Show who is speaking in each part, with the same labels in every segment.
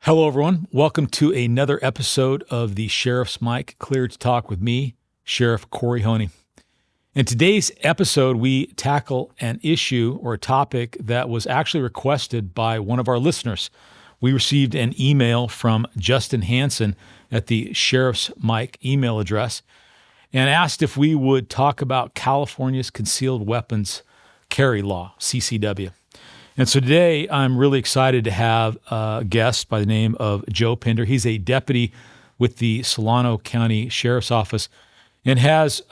Speaker 1: Hello, everyone. Welcome to another episode of the Sheriff's Mic, Cleared to Talk with me, Sheriff Corey Honea. In today's episode, we tackle an issue or a topic that was actually requested by one of our listeners. We received an email from Justin Hansen at the Sheriff's Mic email address and asked if we would talk about California's concealed weapons carry law, CCW. And so today I'm really excited to have a guest by the name of Joe Pinder. He's a deputy with the Solano County Sheriff's Office and has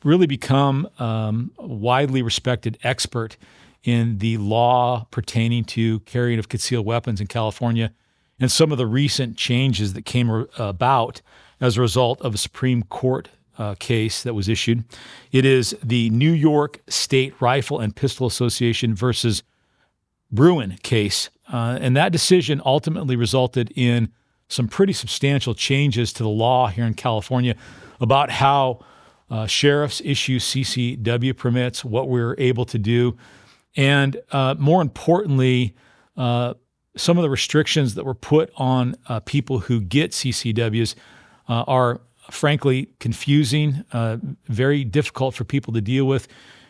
Speaker 1: really become a widely respected expert in the law pertaining to carrying of concealed weapons in California and some of the recent changes that came about as a result of a Supreme Court case that was issued. It is the New York State Rifle and Pistol Association versus Bruen case. And that decision ultimately resulted in some pretty substantial changes to the law here in California about how sheriffs issue CCW permits, what we're able to do, and more importantly, some of the restrictions that were put on people who get CCWs are frankly confusing, very difficult for people to deal with,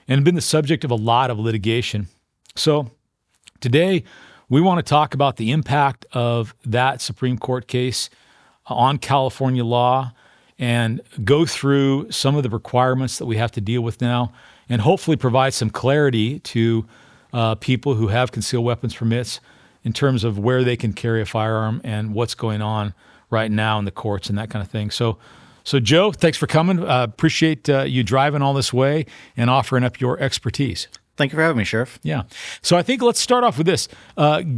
Speaker 1: and have been the subject of a lot of litigation. So today, we want to talk about the impact of that Supreme Court case on California law and go through some of the requirements that we have to deal with now and hopefully provide some clarity to people who have concealed weapons permits in terms of where they can carry a firearm and what's going on right now in the courts and that kind of thing. So Joe, thanks for coming. Appreciate you driving all this way and offering up your expertise.
Speaker 2: Thank you for having me, Sheriff.
Speaker 1: Yeah. So I think let's start off with this.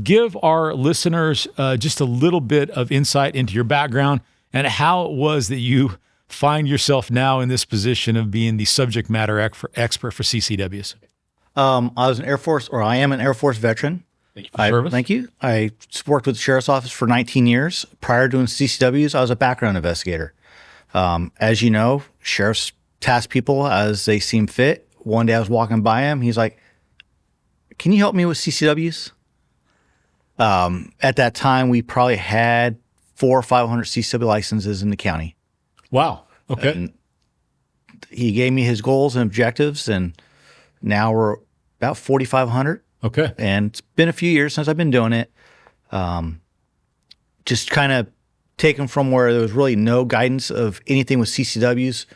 Speaker 1: Give our listeners just a little bit of insight into your background and how it was that you find yourself now in this position of being the subject matter expert for CCWs.
Speaker 2: I was an Air Force, or I am an Air Force veteran.
Speaker 1: Thank you for service.
Speaker 2: Thank you. I worked with the Sheriff's Office for 19 years. Prior to doing CCWs, I was a background investigator. As you know, sheriffs task people as they seem fit. One day I was walking by him. He's like, "Can you help me with CCWs?" At that time, we probably had 400 or 500 CCW licenses in the county.
Speaker 1: Wow. Okay.
Speaker 2: And he gave me his goals and objectives, and now we're about 4,500.
Speaker 1: Okay.
Speaker 2: And it's been a few years since I've been doing it. Just kind of taken from where there was really no guidance of anything with CCWs,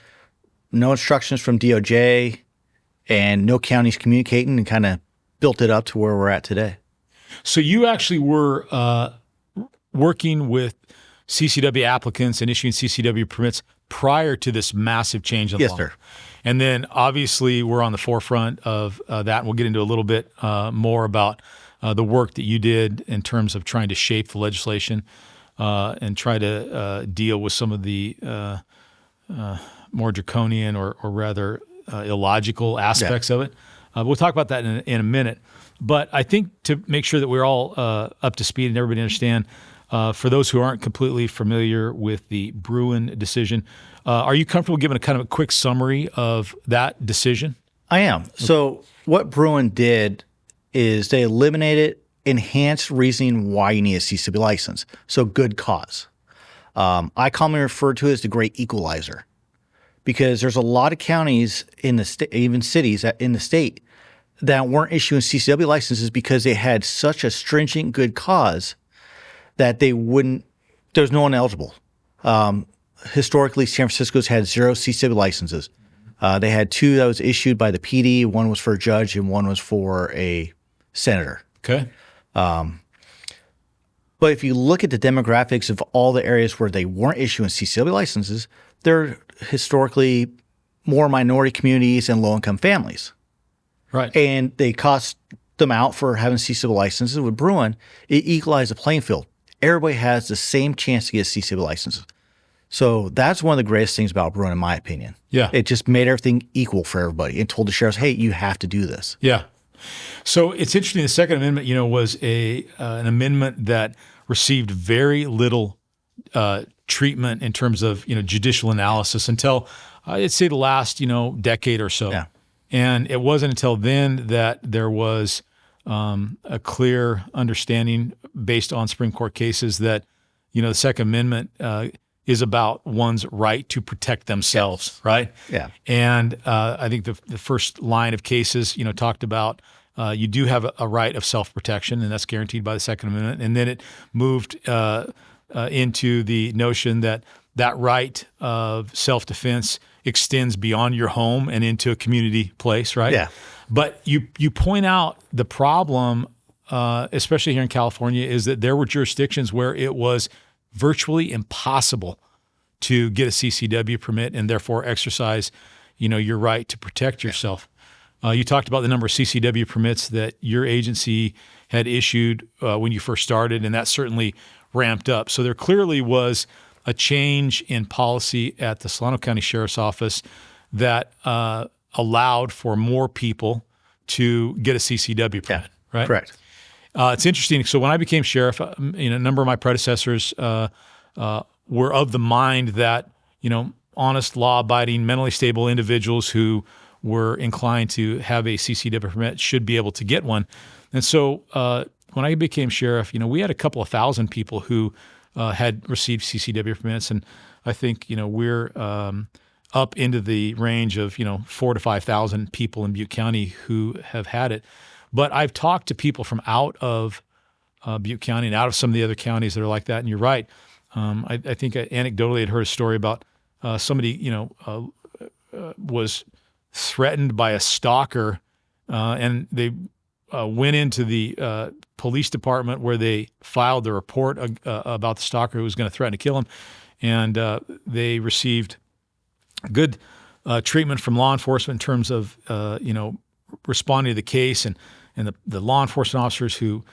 Speaker 2: no instructions from DOJ, and no counties communicating, and kind of built it up to where we're at today.
Speaker 1: So you actually were working with CCW applicants and issuing CCW permits prior to this massive change in law.
Speaker 2: Yes, sir.
Speaker 1: And then obviously we're on the forefront of that. And we'll get into a little bit more about the work that you did in terms of trying to shape the legislation and try to deal with some of the more draconian or rather illogical aspects of it. We'll talk about that in a minute. But I think to make sure that we're all up to speed and everybody understand, for those who aren't completely familiar with the Bruen decision, are you comfortable giving a kind of a quick summary of that decision?
Speaker 2: I am. Okay. So what Bruen did is they eliminated enhanced reasoning why you need a CCW license. So good cause. I commonly refer to it as the great equalizer, because there's a lot of counties in the state, even cities in the state, that weren't issuing CCW licenses because they had such a stringent good cause that they wouldn't, there's no one eligible. Historically, San Francisco's had 0 CCW licenses. They had 2 that was issued by the PD. One was for a judge and one was for a senator.
Speaker 1: Okay.
Speaker 2: But if you look at the demographics of all the areas where they weren't issuing CCW licenses, they're historically more minority communities and low-income families.
Speaker 1: Right.
Speaker 2: And they cost them out for having CCW licenses. With Bruen, it equalized the playing field. Everybody has the same chance to get CCW licenses. So that's one of the greatest things about Bruen, in my opinion.
Speaker 1: Yeah.
Speaker 2: It just made everything equal for everybody and told the sheriffs, hey, you have to do this.
Speaker 1: Yeah. So it's interesting. The Second Amendment, was an amendment that received very little treatment in terms of judicial analysis until I'd say the last decade or so.
Speaker 2: Yeah.
Speaker 1: And it wasn't until then that there was a clear understanding based on Supreme Court cases that the Second Amendment is about one's right to protect themselves, right?
Speaker 2: Yeah.
Speaker 1: And I think the first line of cases, talked about you do have a right of self-protection, and that's guaranteed by the Second Amendment. And then it moved into the notion that right of self-defense extends beyond your home and into a community place, right?
Speaker 2: Yeah.
Speaker 1: But you point out the problem, especially here in California, is that there were jurisdictions where it was virtually impossible to get a CCW permit and therefore exercise, your right to protect yourself. You talked about the number of CCW permits that your agency had issued when you first started, and that certainly ramped up. So there clearly was a change in policy at the Solano County Sheriff's Office that allowed for more people to get a CCW permit, right?
Speaker 2: Correct.
Speaker 1: It's interesting. So when I became sheriff, a number of my predecessors were of the mind that, honest, law-abiding, mentally stable individuals who were inclined to have a CCW permit should be able to get one. And so when I became sheriff, we had a couple of thousand people who had received CCW permits, and I think we're up into the range of 4,000 to 5,000 people in Butte County who have had it. But I've talked to people from out of Butte County and out of some of the other counties that are like that, and you're right. I think I anecdotally had heard a story about somebody was threatened by a stalker, and they went into the police department where they filed the report about the stalker who was going to threaten to kill him, and they received good treatment from law enforcement in terms of responding to the case, and the law enforcement officers who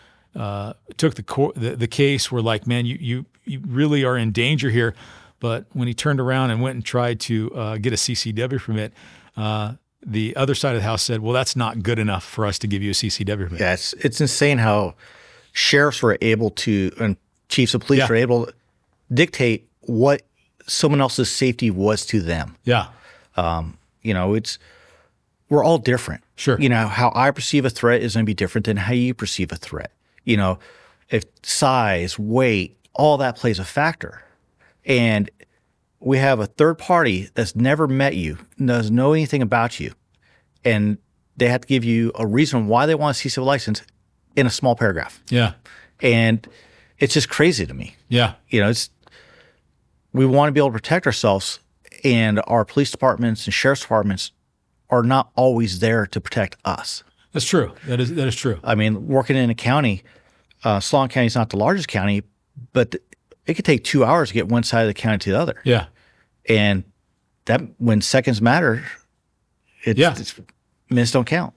Speaker 1: took the case were like, man, you really are in danger here. But when he turned around and went and tried to get a CCW permit, the other side of the house said, well, that's not good enough for us to give you a CCW permit.
Speaker 2: Yeah, it's insane how sheriffs were able to, and chiefs of police were able to dictate what someone else's safety was to them.
Speaker 1: Yeah.
Speaker 2: We're all different.
Speaker 1: Sure.
Speaker 2: How I perceive a threat is going to be different than how you perceive a threat. If size, weight, all that plays a factor. And we have a third party that's never met you, doesn't know anything about you, and they have to give you a reason why they want a CCW license in a small paragraph.
Speaker 1: Yeah.
Speaker 2: And it's just crazy to me.
Speaker 1: Yeah.
Speaker 2: We want to be able to protect ourselves, and our police departments and sheriff's departments are not always there to protect us.
Speaker 1: That's true. That is true.
Speaker 2: I mean, working in a county, Solano County is not the largest county, but it could take 2 hours to get one side of the county to the other.
Speaker 1: Yeah.
Speaker 2: And that, when seconds matter, it's minutes don't count.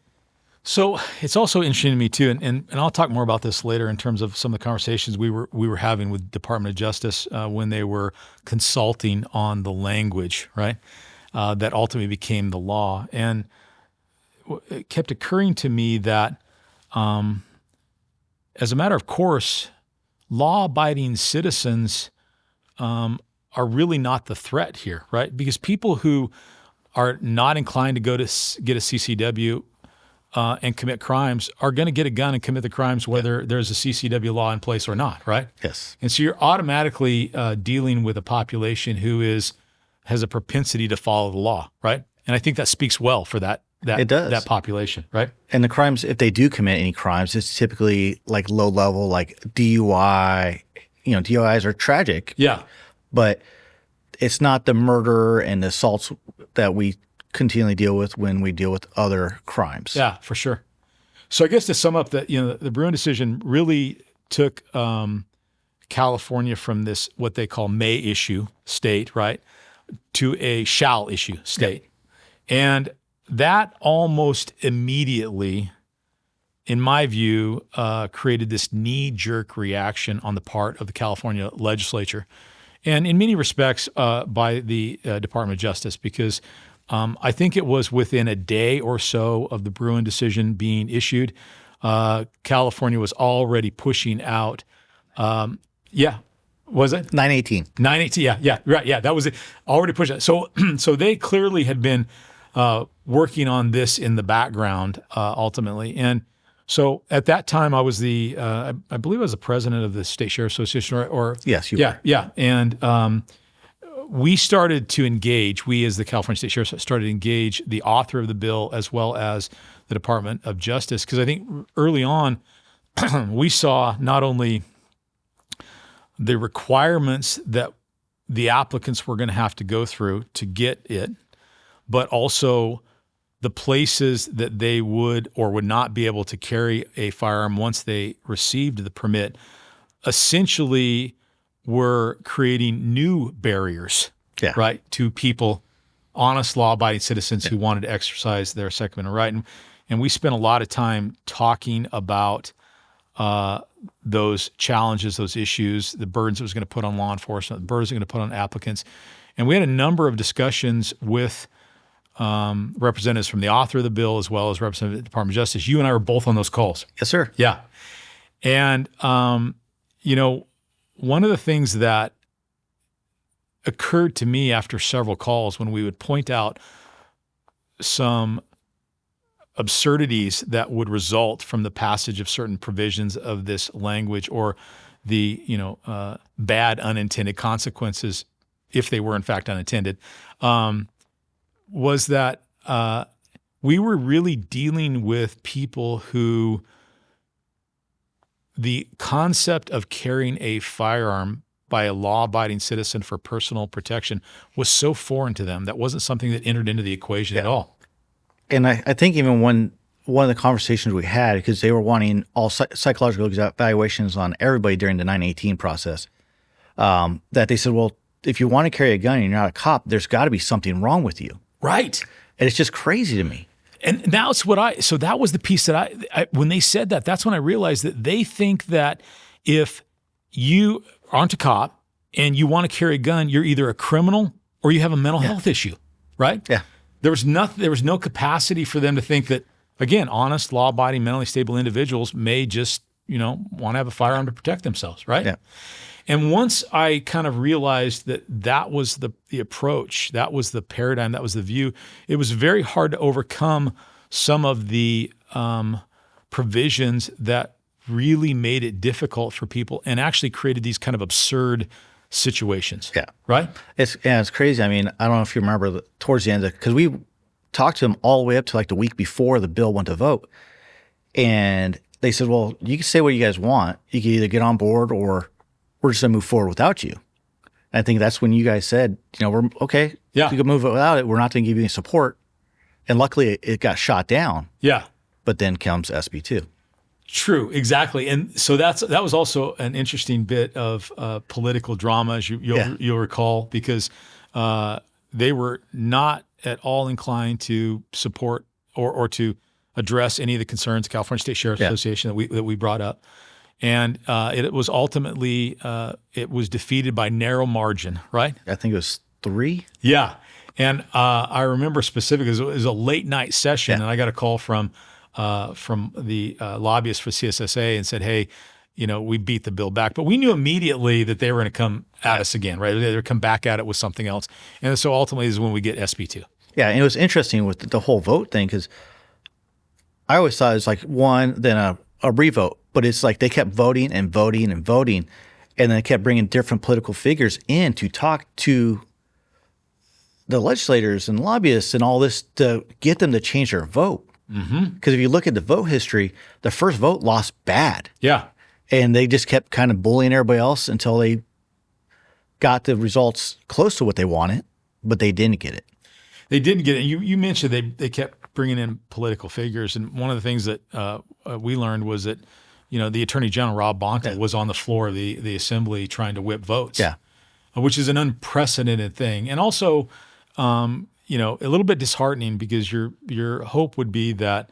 Speaker 1: So it's also interesting to me too, and I'll talk more about this later in terms of some of the conversations we were having with Department of Justice when they were consulting on the language, right, that ultimately became the law. And it kept occurring to me that, as a matter of course, law-abiding citizens are really not the threat here, right? Because people who are not inclined to go to get a CCW and commit crimes are going to get a gun and commit the crimes whether there's a CCW law in place or not, right?
Speaker 2: Yes.
Speaker 1: And so you're automatically dealing with a population who has a propensity to follow the law, right? And I think that speaks well for that population, right?
Speaker 2: And the crimes, if they do commit any crimes, it's typically like low level, like DUI. DUIs are tragic.
Speaker 1: Yeah.
Speaker 2: But it's not the murder and the assaults that we continually deal with when we deal with other crimes.
Speaker 1: Yeah, for sure. So I guess to sum up, that the Bruen decision really took California from this what they call may issue state, right, to a shall issue state. Yeah. And that almost immediately, in my view, created this knee-jerk reaction on the part of the California legislature, and in many respects by the Department of Justice, because I think it was within a day or so of the Bruen decision being issued, California was already pushing out. Was it
Speaker 2: 918?
Speaker 1: 918. Yeah, right. Yeah, that was it. Already pushing it. So they clearly had been working on this in the background ultimately, and So at that time, I was I believe I was the president of the State Sheriff Association, or
Speaker 2: Yes, you
Speaker 1: yeah,
Speaker 2: were.
Speaker 1: yeah. And we started to engage. We, as the California State Sheriff, started to engage the author of the bill as well as the Department of Justice, because I think early on we saw not only the requirements that the applicants were going to have to go through to get it, but also the places that they would or would not be able to carry a firearm once they received the permit, essentially were creating new barriers,
Speaker 2: Yeah.
Speaker 1: right, to people, honest, law-abiding citizens who wanted to exercise their Second Amendment right. And we spent a lot of time talking about those challenges, those issues, the burdens it was going to put on law enforcement, the burdens it was going to put on applicants. And we had a number of discussions with representatives from the author of the bill as well as representatives of the Department of Justice. You and I were both on those calls.
Speaker 2: Yes, sir.
Speaker 1: Yeah. And, one of the things that occurred to me after several calls when we would point out some absurdities that would result from the passage of certain provisions of this language, or the bad unintended consequences, if they were in fact unintended, was that we were really dealing with people who the concept of carrying a firearm by a law-abiding citizen for personal protection was so foreign to them. That wasn't something that entered into the equation at all.
Speaker 2: And I think even one of the conversations we had, because they were wanting all psychological evaluations on everybody during the 918 process, that they said, well, if you want to carry a gun and you're not a cop, there's got to be something wrong with you.
Speaker 1: Right.
Speaker 2: And it's just crazy to me.
Speaker 1: And that's so that was the piece that I when they said that, that's when I realized that they think that if you aren't a cop and you want to carry a gun, you're either a criminal or you have a mental health issue, right?
Speaker 2: Yeah.
Speaker 1: There was no capacity for them to think that, again, honest, law-abiding, mentally stable individuals may just, want to have a firearm to protect themselves, right?
Speaker 2: Yeah.
Speaker 1: And once I kind of realized that was the approach, that was the paradigm, that was the view, it was very hard to overcome some of the provisions that really made it difficult for people and actually created these kind of absurd situations.
Speaker 2: Yeah.
Speaker 1: Right?
Speaker 2: It's crazy. I mean, I don't know if you remember towards the end, because we talked to them all the way up to like the week before the bill went to vote. And they said, well, you can say what you guys want. You can either get on board or we're just going to move forward without you. And I think that's when you guys said, we're okay.
Speaker 1: Yeah.
Speaker 2: You can move it without it. We're not going to give you any support. And luckily it got shot down.
Speaker 1: Yeah.
Speaker 2: But then comes SB2.
Speaker 1: True, exactly. And so that was also an interesting bit of political drama, as you'll recall, because they were not at all inclined to support or to address any of the concerns, the California State Sheriff Association that we brought up. And it was ultimately, it was defeated by narrow margin, right?
Speaker 2: I think it was 3.
Speaker 1: Yeah. And I remember specifically, it was a late night session, and I got a call from the lobbyist for CSSA and said, hey, we beat the bill back. But we knew immediately that they were going to come at us again, right? They would come back at it with something else. And so ultimately is when we get SB2.
Speaker 2: Yeah, and it was interesting with the whole vote thing, because I always thought it was like one, then a revote. But it's like they kept voting and voting and voting, and then they kept bringing different political figures in to talk to the legislators and lobbyists and all this to get them to change their vote. Because if you look at the vote history, the first vote lost bad.
Speaker 1: Yeah.
Speaker 2: And they just kept kind of bullying everybody else until they got the results close to what they wanted, but they didn't get it.
Speaker 1: They didn't get it. You mentioned they kept bringing in political figures. And one of the things that we learned was that, the Attorney General, Rob Bonta, was on the floor of the Assembly trying to whip votes. Yeah. Which is an unprecedented thing. And also, a little bit disheartening, because your hope would be that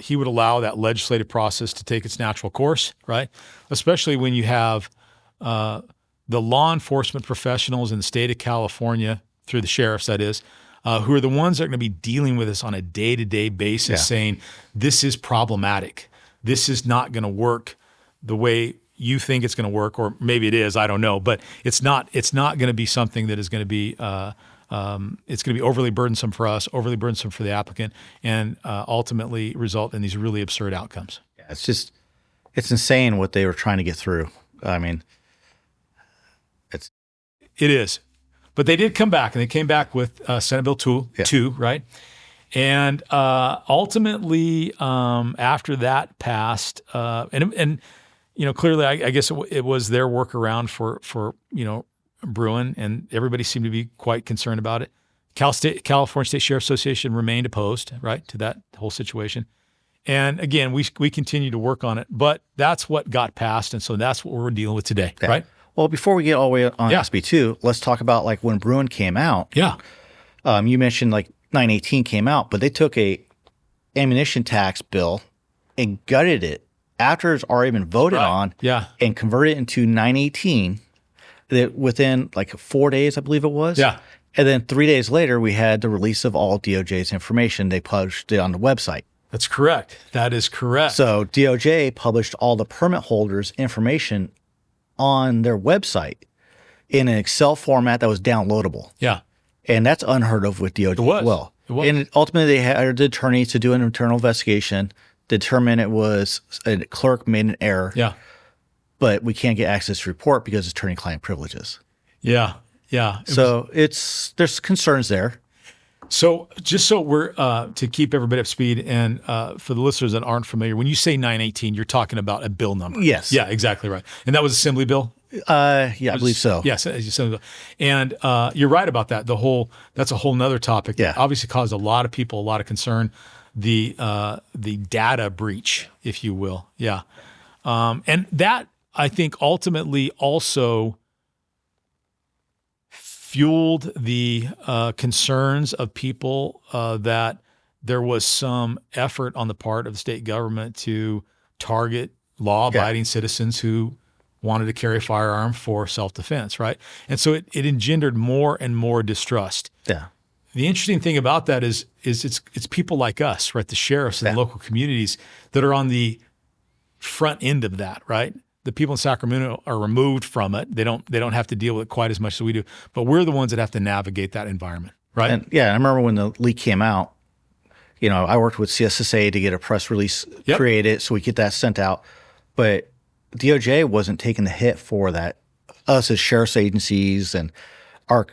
Speaker 1: he would allow that legislative process to take its natural course, right? Especially when you have the law enforcement professionals in the state of California, through the sheriffs, that is, who are the ones that are going to be dealing with this on a day-to-day basis, saying, this is problematic. This is not going to work the way you think it's going to work, or maybe it is, I don't know, but it's not going to be something that is going to be it's going to be overly burdensome for us, overly burdensome for the applicant, and ultimately result in these really absurd outcomes.
Speaker 2: Yeah, it's insane what they were trying to get through. I mean,
Speaker 1: it is. But they did come back, and they came back with Senate Bill 2, right? And ultimately, after that passed, and clearly, I guess it was their workaround for Bruen, and everybody seemed to be quite concerned about it. California State Sheriff's Association remained opposed, right, to that whole situation. And again, we continue to work on it, but that's what got passed, and so that's what we're dealing with today, right?
Speaker 2: Well, before we get all the way on SB2, let's talk about like when Bruen came out.
Speaker 1: Yeah.
Speaker 2: You mentioned like 918 came out, but they took a ammunition tax bill and gutted it after it's already been voted on, and converted it into 918 within like 4 days, I believe it was.
Speaker 1: Yeah.
Speaker 2: And then 3 days later, we had the release of all DOJ's information. They published it on the website.
Speaker 1: That's correct. That is correct.
Speaker 2: So DOJ published all the permit holders' information on their website in an Excel format that was downloadable.
Speaker 1: Yeah.
Speaker 2: And that's unheard of with DOJ as well.
Speaker 1: It was.
Speaker 2: And ultimately, they hired the attorneys to do an internal investigation, determine it was a clerk made an error.
Speaker 1: Yeah.
Speaker 2: But we can't get access to report because it's attorney-client privileges.
Speaker 1: Yeah. Yeah.
Speaker 2: So there's concerns there.
Speaker 1: So just so we're to keep everybody up to speed, and for the listeners that aren't familiar, when you say 918, you're talking about a bill number.
Speaker 2: Yes.
Speaker 1: Yeah, exactly right. And that was Assembly Bill?
Speaker 2: Yeah, I believe so.
Speaker 1: Yes, Assembly Bill. And you're right about that. That's a whole nother topic.
Speaker 2: Yeah.
Speaker 1: That obviously caused a lot of people a lot of concern. The data breach, if you will. Yeah. And that, I think, ultimately also fueled the concerns of people that there was some effort on the part of the state government to target law-abiding citizens who wanted to carry a firearm for self-defense, right? And so it engendered more and more distrust.
Speaker 2: Yeah.
Speaker 1: The interesting thing about that is it's people like us, right? The sheriffs and the local communities that are on the front end of that, right? The people in Sacramento are removed from it. They don't have to deal with it quite as much as we do. But we're the ones that have to navigate that environment, right?
Speaker 2: And I remember when the leak came out, I worked with CSSA to get a press release created so we get that sent out. But DOJ wasn't taking the hit for that. Us as sheriff's agencies and our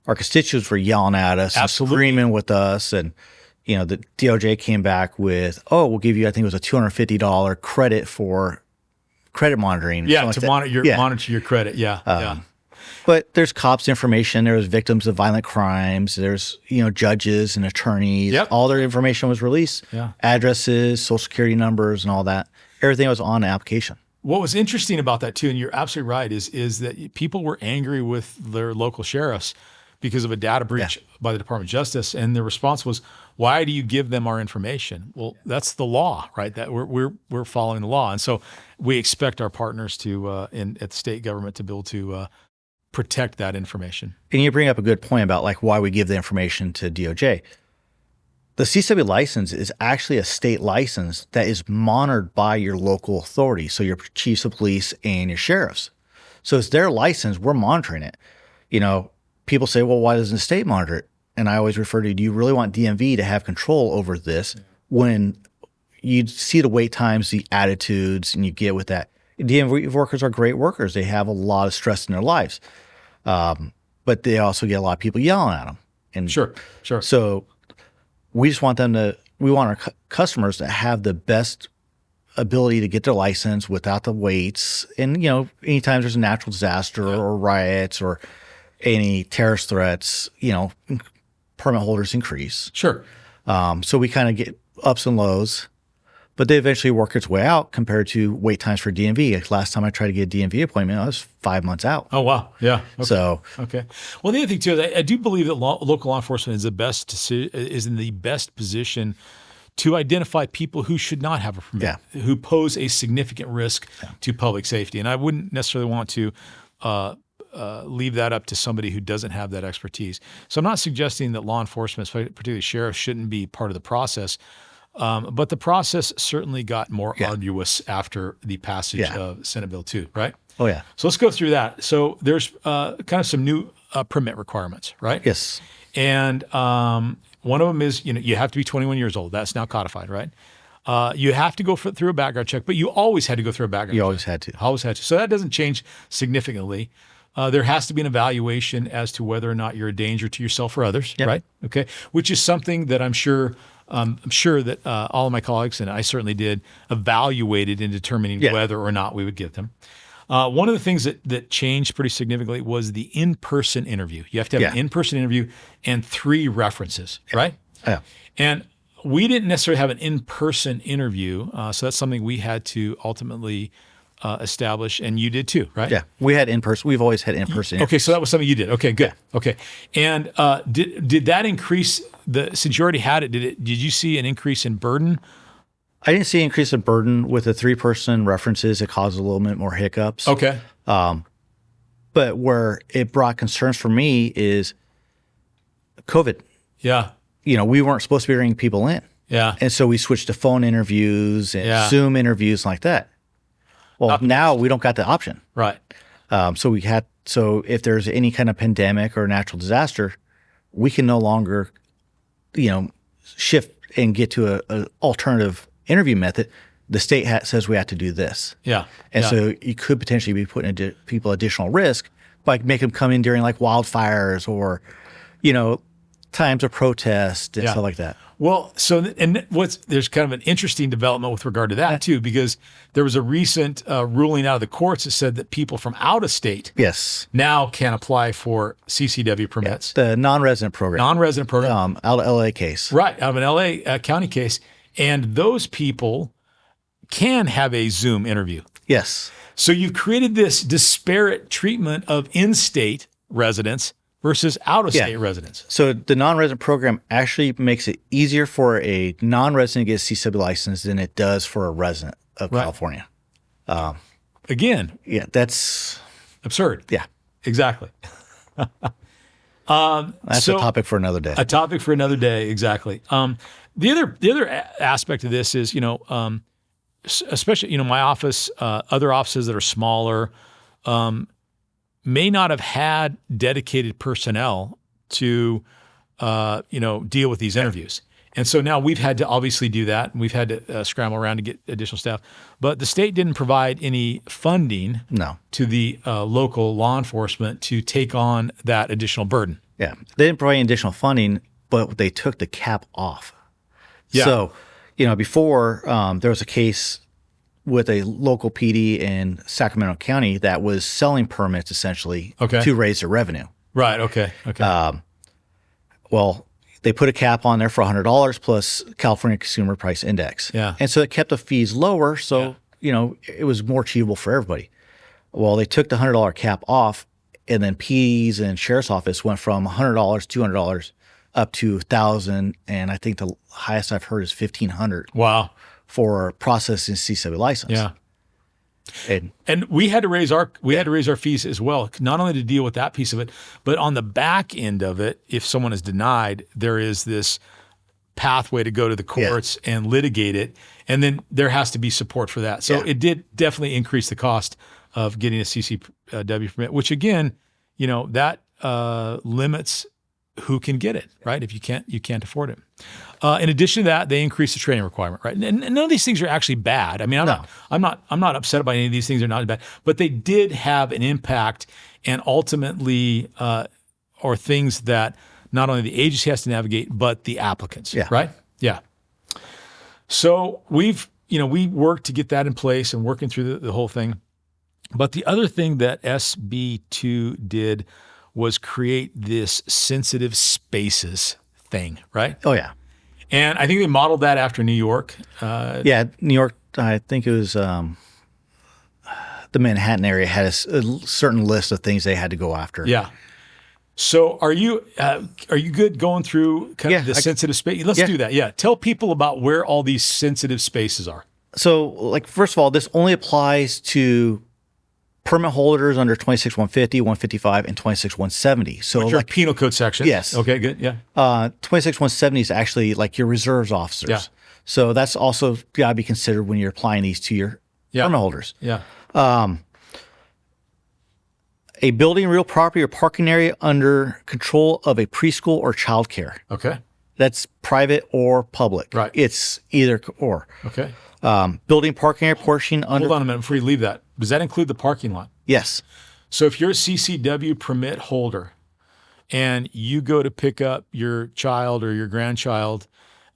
Speaker 2: constituents were yelling at us, and screaming with us, and the DOJ came back with, we'll give you, I think it was a $250 credit for credit monitoring.
Speaker 1: Yeah, to monitor your credit. Yeah,
Speaker 2: But there's cops' information. There's victims of violent crimes. There's judges and attorneys.
Speaker 1: Yep.
Speaker 2: All their information was released.
Speaker 1: Yeah.
Speaker 2: Addresses, social security numbers, and all that. Everything was on the application.
Speaker 1: What was interesting about that too, and you're absolutely right, is that people were angry with their local sheriffs because of a data breach by the Department of Justice, and the response was, "Why do you give them our information?" Well, that's the law, right? That we're following the law, and so we expect our partners to at the state government to be able to protect that information.
Speaker 2: And you bring up a good point about like why we give the information to DOJ. The CCW license is actually a state license that is monitored by your local authority, so your chiefs of police and your sheriffs. So it's their license. We're monitoring it. People say, well, why doesn't the state monitor it? And I always refer to, do you really want DMV to have control over this when you see the wait times, the attitudes, and you get with that? DMV workers are great workers. They have a lot of stress in their lives. But they also get a lot of people yelling at them. And
Speaker 1: Sure.
Speaker 2: So we just want we want our customers to have the best ability to get their license without the waits. And, anytime there's a natural disaster or riots or any terrorist threats, permit holders increase.
Speaker 1: Sure.
Speaker 2: So we kind of get ups and lows, but they eventually work its way out compared to wait times for DMV. Like last time I tried to get a DMV appointment, I was 5 months out.
Speaker 1: Oh, wow. Yeah. Okay.
Speaker 2: Okay.
Speaker 1: Well, the other thing too is I do believe that local law enforcement is in the best position to identify people who should not have a permit, who pose a significant risk to public safety. And I wouldn't necessarily want to leave that up to somebody who doesn't have that expertise. So I'm not suggesting that law enforcement, particularly sheriffs, shouldn't be part of the process. But the process certainly got more arduous after the passage of Senate Bill 2, right?
Speaker 2: Oh, yeah.
Speaker 1: So let's go through that. So there's kind of some new permit requirements, right?
Speaker 2: Yes.
Speaker 1: And one of them is, you have to be 21 years old. That's now codified, right? You have to go through a background check, but you always had to go through a background check.
Speaker 2: You always had to.
Speaker 1: Always had to. So that doesn't change significantly. There has to be an evaluation as to whether or not you're a danger to yourself or others, right? Okay, which is something that I'm sure that all of my colleagues, and I certainly did, evaluated in determining whether or not we would give them. One of the things that changed pretty significantly was the in-person interview. You have to have an in-person interview and 3 references, right?
Speaker 2: Yeah.
Speaker 1: And we didn't necessarily have an in-person interview, so that's something we had to ultimately establish, and you did too, right?
Speaker 2: Yeah, we had in-person. We've always had in-person.
Speaker 1: Okay, so that was something you did. Okay, good. Yeah. Okay, and did that increase since you already had it? Did you see an increase in burden?
Speaker 2: I didn't see an increase in burden with the 3-person references. It caused a little bit more hiccups.
Speaker 1: Okay,
Speaker 2: but where it brought concerns for me is COVID.
Speaker 1: Yeah,
Speaker 2: we weren't supposed to be bringing people in.
Speaker 1: Yeah,
Speaker 2: and so we switched to phone interviews and Zoom interviews like that. Well, now we don't got the option.
Speaker 1: Right.
Speaker 2: So if there's any kind of pandemic or natural disaster, we can no longer, shift and get to an alternative interview method. The state says we have to do this.
Speaker 1: Yeah.
Speaker 2: And so you could potentially be putting people additional risk by making them come in during like wildfires or, times of protest and stuff like that.
Speaker 1: Well, there's kind of an interesting development with regard to that too, because there was a recent ruling out of the courts that said that people from out of state now can apply for CCW permits.
Speaker 2: The non-resident program. Out of LA case.
Speaker 1: Right, out of an LA county case. And those people can have a Zoom interview.
Speaker 2: Yes.
Speaker 1: So you've created this disparate treatment of in-state residents versus out-of-state residents.
Speaker 2: So the non-resident program actually makes it easier for a non-resident to get a CCW license than it does for a resident of California.
Speaker 1: Again.
Speaker 2: Yeah, that's
Speaker 1: absurd.
Speaker 2: Yeah.
Speaker 1: Exactly.
Speaker 2: That's a topic for another day.
Speaker 1: A topic for another day, exactly. The other aspect of this is, especially, my office, other offices that are smaller, may not have had dedicated personnel to, deal with these interviews. And so now we've had to obviously do that, and we've had to scramble around to get additional staff. But the state didn't provide any funding to the local law enforcement to take on that additional burden.
Speaker 2: Yeah, they didn't provide any additional funding, but they took the cap off. Yeah. So, before there was a case with a local PD in Sacramento County that was selling permits essentially to raise their revenue.
Speaker 1: Right. Okay.
Speaker 2: Well, they put a cap on there for $100 plus California Consumer Price Index.
Speaker 1: Yeah.
Speaker 2: And so it kept the fees lower. So, it was more achievable for everybody. Well, they took the $100 cap off, and then PDs and Sheriff's Office went from $100, $200 up to $1,000. And I think the highest I've heard is $1,500.
Speaker 1: Wow.
Speaker 2: For processing CCW license.
Speaker 1: Yeah. And we had to raise our fees as well, not only to deal with that piece of it, but on the back end of it, if someone is denied, there is this pathway to go to the courts and litigate it, and then there has to be support for that. So it did definitely increase the cost of getting a CCW permit, which again, that limits who can get it, right? If you can't afford it. In addition to that, they increased the training requirement, right? And none of these things are actually bad. I mean, I'm not upset about any of these things. They're not bad, but they did have an impact, and ultimately, are things that not only the agency has to navigate, but the applicants, right? Yeah. So we worked to get that in place and working through the whole thing. But the other thing that SB2 did was create this sensitive spaces thing, right?
Speaker 2: Oh, yeah.
Speaker 1: And I think they modeled that after New York.
Speaker 2: New York, I think it was the Manhattan area had a certain list of things they had to go after.
Speaker 1: Yeah. So are you good going through kind of the sensitive space? Let's do that. Yeah. Tell people about where all these sensitive spaces are.
Speaker 2: So, first of all, this only applies to permit holders under 26-150, 155, and 26-170. So,
Speaker 1: which are penal code sections.
Speaker 2: Yes.
Speaker 1: Okay, good. Yeah.
Speaker 2: 26-170 is actually like your reserves officers. Yeah. So that's also got to be considered when you're applying these to your permit holders.
Speaker 1: Yeah.
Speaker 2: A building, real property, or parking area under control of a preschool or childcare.
Speaker 1: Okay.
Speaker 2: That's private or public.
Speaker 1: Right.
Speaker 2: It's either or.
Speaker 1: Okay.
Speaker 2: Building, parking area, portion under.
Speaker 1: Hold on a minute before you leave that. Does that include the parking lot?
Speaker 2: Yes.
Speaker 1: So if you're a CCW permit holder and you go to pick up your child or your grandchild,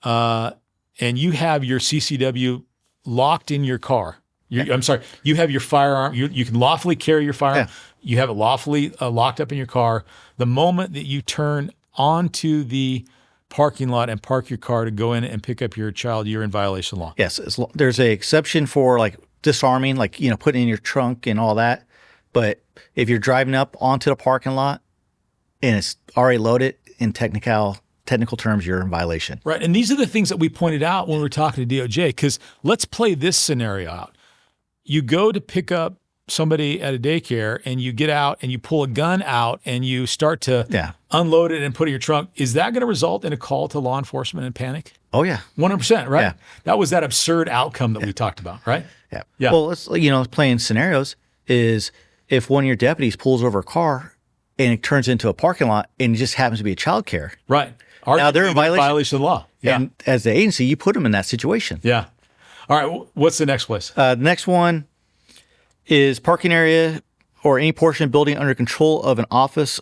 Speaker 1: and you have your CCW locked in your car. I'm sorry, you have your firearm. You can lawfully carry your firearm.
Speaker 2: Yeah.
Speaker 1: You have it lawfully locked up in your car. The moment that you turn onto the parking lot and park your car to go in and pick up your child, you're in violation of law.
Speaker 2: Yes. There's a exception for like disarming, like, putting in your trunk and all that. But if you're driving up onto the parking lot and it's already loaded, in technical terms, you're in violation.
Speaker 1: Right. And these are the things that we pointed out when we were talking to DOJ, because let's play this scenario out. You go to pick up somebody at a daycare and you get out and you pull a gun out and you start to unload it and put it in your trunk. Is that going to result in a call to law enforcement and panic?
Speaker 2: Oh, yeah.
Speaker 1: 100%, right?
Speaker 2: Yeah.
Speaker 1: That was that absurd outcome that we talked about, right?
Speaker 2: Yeah.
Speaker 1: Yeah.
Speaker 2: Well, let's, playing scenarios is if one of your deputies pulls over a car and it turns into a parking lot and it just happens to be a childcare.
Speaker 1: Right.
Speaker 2: Now they're in violation
Speaker 1: of the law. Yeah.
Speaker 2: And as the agency, you put them in that situation.
Speaker 1: Yeah. All right. What's the next place?
Speaker 2: The next one is parking area or any portion of building under control of an officer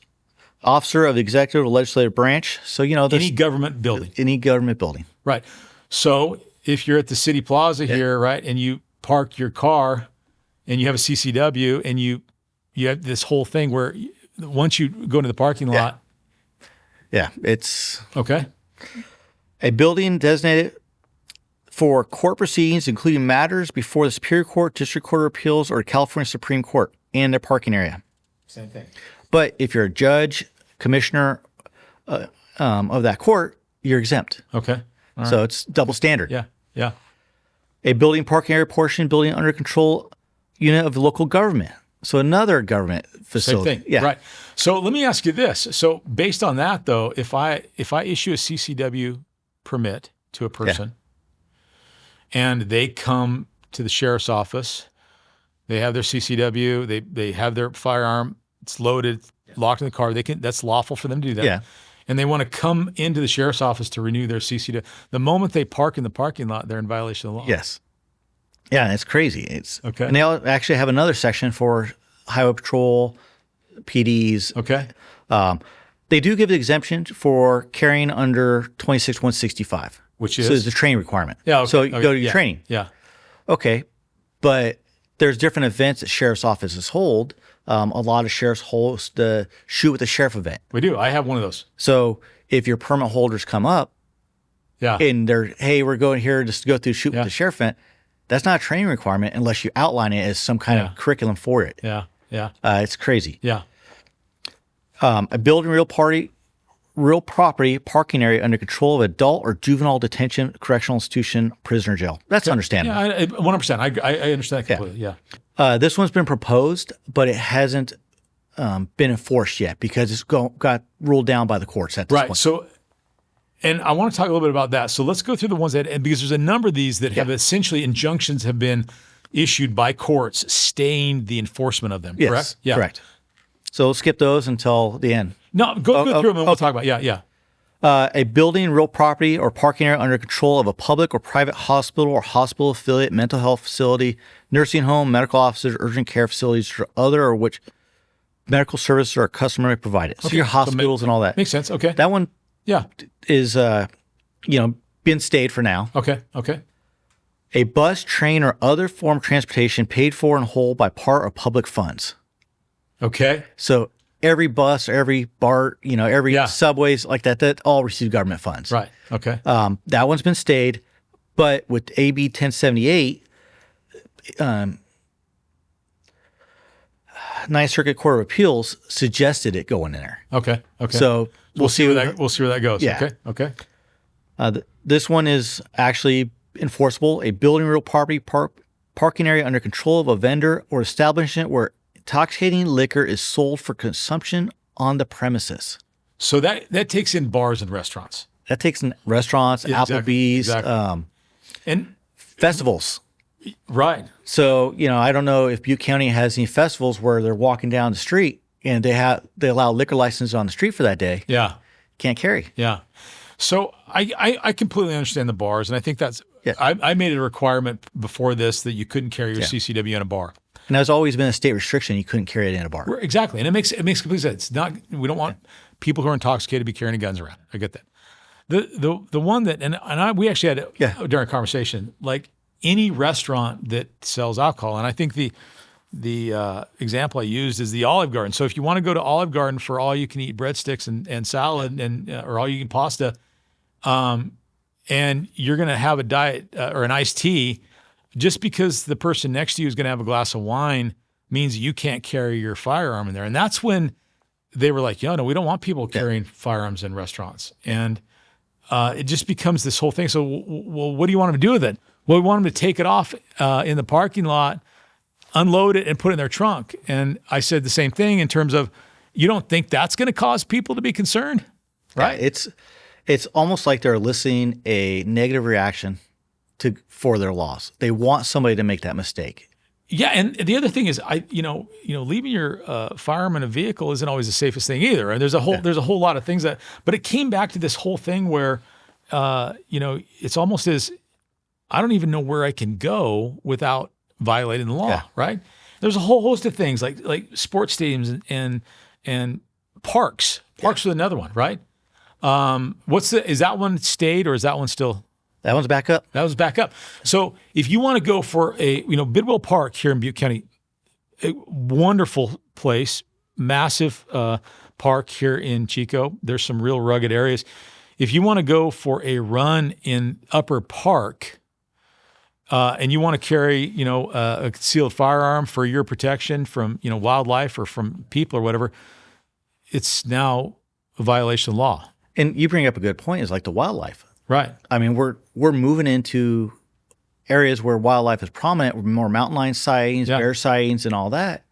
Speaker 2: of the executive or legislative branch. So,
Speaker 1: Any government building.
Speaker 2: Any government building.
Speaker 1: Right. So if you're at the City Plaza here, right, and you park your car and you have a CCW and you have this whole thing where once you go into the parking lot.
Speaker 2: Yeah, it's
Speaker 1: okay.
Speaker 2: A building designated for court proceedings, including matters before the Superior Court, District Court of Appeals, or California Supreme Court, and their parking area.
Speaker 1: Same thing.
Speaker 2: But if you're a judge, commissioner of that court, you're exempt.
Speaker 1: Okay. All
Speaker 2: so
Speaker 1: right.
Speaker 2: it's double standard.
Speaker 1: Yeah. Yeah.
Speaker 2: A building, parking area, portion, building under control unit of the local government. So another government facility.
Speaker 1: Same thing.
Speaker 2: Yeah.
Speaker 1: Right. So let me ask you this. So based on that, though, if I issue a CCW permit to a person and they come to the sheriff's office, they have their CCW, they have their firearm, it's loaded, locked in the car, that's lawful for them to do that.
Speaker 2: Yeah.
Speaker 1: And they want to come into the sheriff's office to renew their CCW. The moment they park in the parking lot, they're in violation of the law.
Speaker 2: Yes. Yeah, and it's crazy. It's
Speaker 1: okay.
Speaker 2: And they actually have another section for highway patrol, PDs.
Speaker 1: Okay.
Speaker 2: They do give the exemption for carrying under 26-165.
Speaker 1: Which is?
Speaker 2: So it's a training requirement.
Speaker 1: Yeah. Okay.
Speaker 2: So you go to your training.
Speaker 1: Yeah.
Speaker 2: Okay. But there's different events that sheriff's offices hold. A lot of sheriffs host the Shoot with the Sheriff event.
Speaker 1: We do. I have one of those.
Speaker 2: So if your permit holders come up and they're, hey, we're going here just to go through Shoot with the Sheriff event, that's not a training requirement unless you outline it as some kind of curriculum for it.
Speaker 1: Yeah. Yeah.
Speaker 2: It's crazy.
Speaker 1: Yeah.
Speaker 2: A building, real property, parking area under control of adult or juvenile detention, correctional institution, prisoner jail. That's understandable.
Speaker 1: Yeah, 100%. I understand that completely. Yeah.
Speaker 2: This one's been proposed, but it hasn't been enforced yet because it's got ruled down by the courts at this point.
Speaker 1: So, and I want to talk a little bit about that. So let's go through the ones that, because there's a number of these that have essentially injunctions have been issued by courts staying the enforcement of them, correct?
Speaker 2: Yeah. Correct. So we'll skip those until the end.
Speaker 1: No, go through them and we'll talk about
Speaker 2: a building, real property, or parking area under control of a public or private hospital or hospital affiliate, mental health facility, nursing home, medical offices, urgent care facilities, or other or which medical services are customarily provided. So your hospitals and all that.
Speaker 1: Makes sense. Okay.
Speaker 2: That one is, been stayed for now.
Speaker 1: Okay. Okay.
Speaker 2: A bus, train, or other form of transportation paid for in whole by part or public funds.
Speaker 1: Okay.
Speaker 2: So every bus, every BART, every subways like that all receive government funds.
Speaker 1: Right. Okay.
Speaker 2: That one's been stayed, but with AB 1078, Ninth Circuit Court of Appeals suggested it going in there.
Speaker 1: Okay. Okay.
Speaker 2: So
Speaker 1: we'll see where that goes.
Speaker 2: Yeah.
Speaker 1: Okay. Okay.
Speaker 2: This one is actually enforceable. A building, real property, parking area under control of a vendor or establishment where intoxicating liquor is sold for consumption on the premises.
Speaker 1: So that takes in bars and restaurants.
Speaker 2: That takes in restaurants, Applebee's,
Speaker 1: and
Speaker 2: festivals.
Speaker 1: Right.
Speaker 2: So, I don't know if Butte County has any festivals where they're walking down the street and they allow liquor licenses on the street for that day,
Speaker 1: Yeah.
Speaker 2: can't carry.
Speaker 1: Yeah. So I completely understand the bars, and I think that's
Speaker 2: Yeah.
Speaker 1: I made it a requirement before this that you couldn't carry your CCW in a bar.
Speaker 2: And there's always been a state restriction. You couldn't carry it in a bar.
Speaker 1: Exactly, and it makes complete sense. We don't want people who are intoxicated to be carrying guns around. I get that. The one that we actually had it during a conversation, like any restaurant that sells alcohol, and I think the example I used is the Olive Garden. So if you want to go to Olive Garden for all you can eat breadsticks and salad or all you can pasta, and you're going to have a diet or an iced tea, just because the person next to you is going to have a glass of wine means you can't carry your firearm in there. And that's when they were like, no, we don't want people carrying firearms in restaurants. And it just becomes this whole thing. So, well, what do you want them to do with it? Well, we want them to take it off in the parking lot, unload it, and put it in their trunk. And I said the same thing in terms of, you don't think that's going to cause people to be concerned, right?
Speaker 2: Yeah, it's almost like they're eliciting a negative reaction for their loss. They want somebody to make that mistake.
Speaker 1: Yeah, and the other thing is, leaving your firearm in a vehicle isn't always the safest thing either. And there's a whole lot of things but it came back to this whole thing where, it's almost as I don't even know where I can go without violating the law, right? There's a whole host of things like sports stadiums and parks. Parks was another one, right? Is that one stayed or is that one still?
Speaker 2: That one's back up.
Speaker 1: That was back up. So if you want to go for Bidwell Park here in Butte County, a wonderful place, massive park here in Chico. There's some real rugged areas. If you want to go for a run in Upper Park, and you want to carry, a concealed firearm for your protection from, wildlife or from people or whatever, it's now a violation of law.
Speaker 2: And you bring up a good point, is like the wildlife.
Speaker 1: Right.
Speaker 2: I mean, we're moving into areas where wildlife is prominent, with more mountain lion sightings, bear sightings, and all that.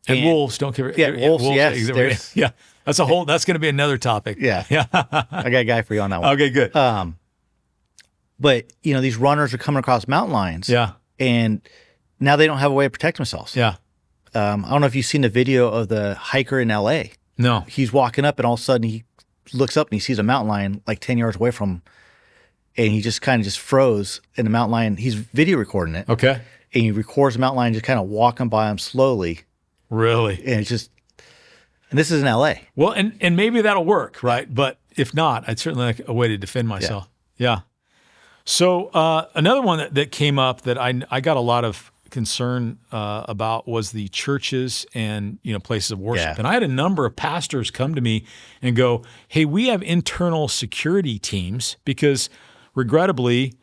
Speaker 1: And wolves, don't care.
Speaker 2: Yeah, wolves, yes.
Speaker 1: Yeah. That's going to be another topic.
Speaker 2: Yeah.
Speaker 1: Yeah.
Speaker 2: I got a guy for you on that one.
Speaker 1: Okay, good.
Speaker 2: But, these runners are coming across mountain lions.
Speaker 1: Yeah.
Speaker 2: And now they don't have a way to protect themselves.
Speaker 1: Yeah.
Speaker 2: I don't know if you've seen the video of the hiker in L.A.
Speaker 1: No.
Speaker 2: He's walking up and all of a sudden he looks up and he sees a mountain lion like 10 yards away from him. And he just kind of froze, and the mountain lion, he's video recording it.
Speaker 1: Okay.
Speaker 2: And he records the mountain lion just kind of walking by him slowly.
Speaker 1: Really?
Speaker 2: And and this is in LA.
Speaker 1: Well, and maybe that'll work, right? But if not, I'd certainly like a way to defend myself. Yeah. So another one that came up that I got a lot of concern about was the churches and places of worship.
Speaker 2: Yeah.
Speaker 1: And I had a number of pastors come to me and go, "Hey, we have internal security teams because regrettably,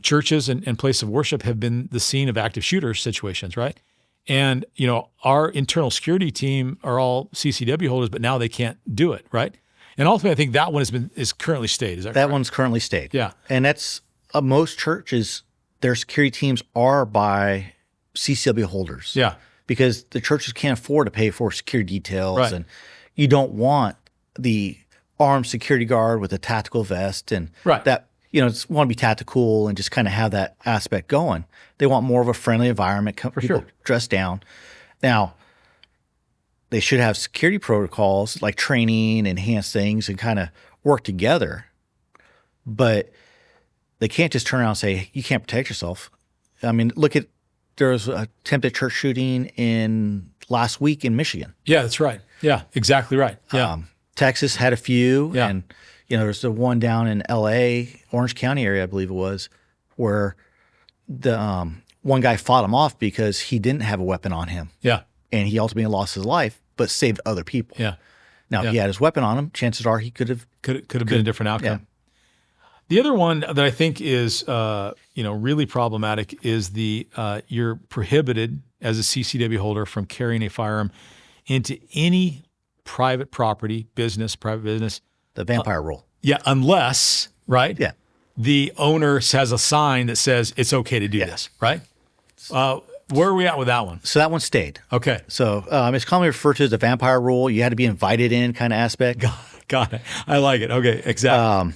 Speaker 1: churches and places of worship have been the scene of active shooter situations, right? And our internal security team are all CCW holders, but now they can't do it, right? And ultimately, I think that one is currently stayed. Is that correct?
Speaker 2: One's currently stayed.
Speaker 1: Yeah,
Speaker 2: and that's most churches. Their security teams are by CCW holders.
Speaker 1: Yeah, because
Speaker 2: the churches can't afford to pay for security details,
Speaker 1: right.
Speaker 2: And you don't want the armed security guard with a tactical vest and that. Want to be tactical and just kind of have that aspect going. They want more of a friendly environment. People dress down. Now, they should have security protocols like training, enhanced things, and kind of work together. But they can't just turn around and say, you can't protect yourself. I mean, there was an attempted church shooting last week in Michigan.
Speaker 1: Yeah, that's right. Yeah, exactly right. Yeah.
Speaker 2: Texas had a few.
Speaker 1: Yeah.
Speaker 2: And there's the one down in L.A., Orange County area, I believe it was, where the one guy fought him off because he didn't have a weapon on him.
Speaker 1: Yeah.
Speaker 2: And he ultimately lost his life, but saved other people.
Speaker 1: Yeah.
Speaker 2: Now, if he had his weapon on him, chances are he could have
Speaker 1: been a different outcome.
Speaker 2: Yeah.
Speaker 1: The other one that I think is really problematic is you're prohibited as a CCW holder from carrying a firearm into any private property, private business.
Speaker 2: The vampire rule.
Speaker 1: Yeah, unless, right?
Speaker 2: Yeah.
Speaker 1: The owner has a sign that says it's okay to do this, right? Where are we at with that one?
Speaker 2: So that one stayed.
Speaker 1: Okay.
Speaker 2: So it's commonly referred to as the vampire rule. You had to be invited in kind of aspect.
Speaker 1: Got it. I like it. Okay, exactly.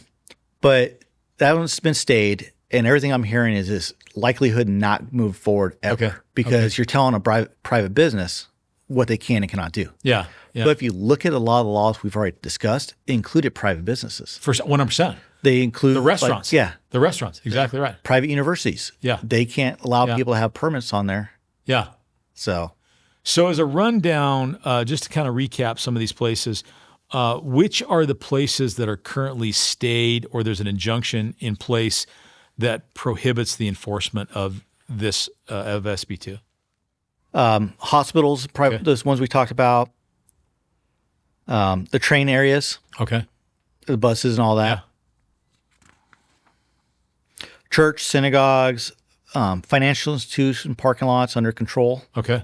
Speaker 2: But that one's been stayed, and everything I'm hearing is this likelihood not move forward ever.
Speaker 1: Okay.
Speaker 2: Because you're telling a private business, what they can and cannot do.
Speaker 1: Yeah. Yeah.
Speaker 2: But if you look at a lot of the laws we've already discussed, it included private businesses.
Speaker 1: For 100%.
Speaker 2: They include
Speaker 1: The restaurants.
Speaker 2: Yeah.
Speaker 1: The restaurants. Exactly right.
Speaker 2: Private universities.
Speaker 1: Yeah.
Speaker 2: They can't allow
Speaker 1: Yeah.
Speaker 2: people to have permits on there.
Speaker 1: Yeah.
Speaker 2: So
Speaker 1: as a rundown, just to kind of recap some of these places, which are the places that are currently stayed or there's an injunction in place that prohibits the enforcement of this, of SB2?
Speaker 2: hospitals, private,
Speaker 1: Okay.
Speaker 2: those ones we talked about, the train areas,
Speaker 1: Okay.
Speaker 2: the buses and all that.
Speaker 1: Yeah.
Speaker 2: Church, synagogues, financial institution parking lots under control.
Speaker 1: Okay.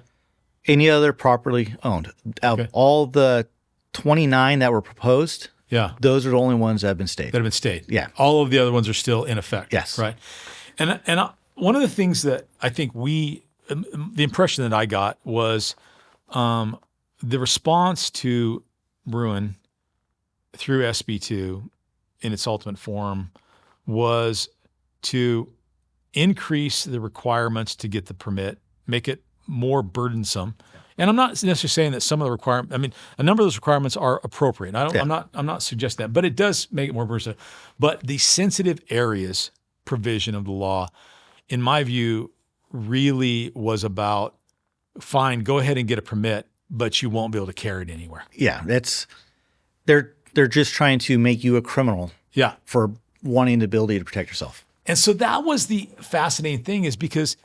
Speaker 2: Any other properly owned. Out of
Speaker 1: Okay.
Speaker 2: all the 29 that were proposed,
Speaker 1: Yeah.
Speaker 2: those are the only ones that have been stayed.
Speaker 1: That have been stayed.
Speaker 2: Yeah.
Speaker 1: All of the other ones are still in effect.
Speaker 2: Yes.
Speaker 1: Right. And one of the things that I think the impression that I got was the response to Bruen through SB2 in its ultimate form was to increase the requirements to get the permit, make it more burdensome. And I'm not necessarily saying that some of the requirements, I mean, a number of those requirements are appropriate. I'm not suggesting that, but it does make it more burdensome. But the sensitive areas provision of the law, in my view, really was about, fine, go ahead and get a permit, but you won't be able to carry it anywhere.
Speaker 2: Yeah, they're just trying to make you a criminal
Speaker 1: Yeah.
Speaker 2: for wanting the ability to protect yourself.
Speaker 1: And so that was the fascinating thing, is because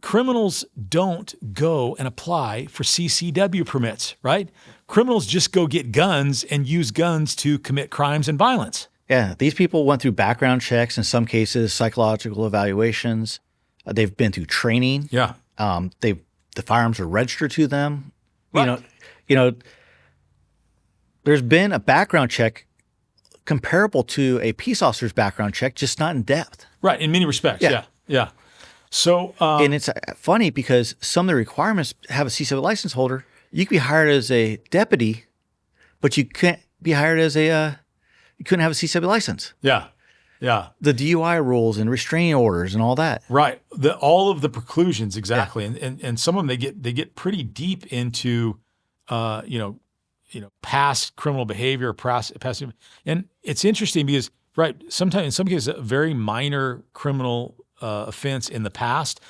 Speaker 1: criminals don't go and apply for CCW permits, right? Criminals just go get guns and use guns to commit crimes and violence.
Speaker 2: Yeah, these people went through background checks, in some cases, psychological evaluations. They've been through training.
Speaker 1: Yeah.
Speaker 2: The firearms are registered to them.
Speaker 1: Right.
Speaker 2: You know, there's been a background check comparable to a peace officer's background check, just not in depth.
Speaker 1: Right. In many respects.
Speaker 2: Yeah.
Speaker 1: Yeah. Yeah. So,
Speaker 2: And it's funny because some of the requirements have a CCW license holder. You can be hired as a deputy, but you can't be hired as you couldn't have a CCW license.
Speaker 1: yeah. Yeah.
Speaker 2: The DUI rules and restraining orders and all that.
Speaker 1: Right. All of the preclusions, exactly. And some of them, they get pretty deep into, past criminal behavior, past, and it's interesting because, right, sometimes in some cases, a very minor criminal offense in the past,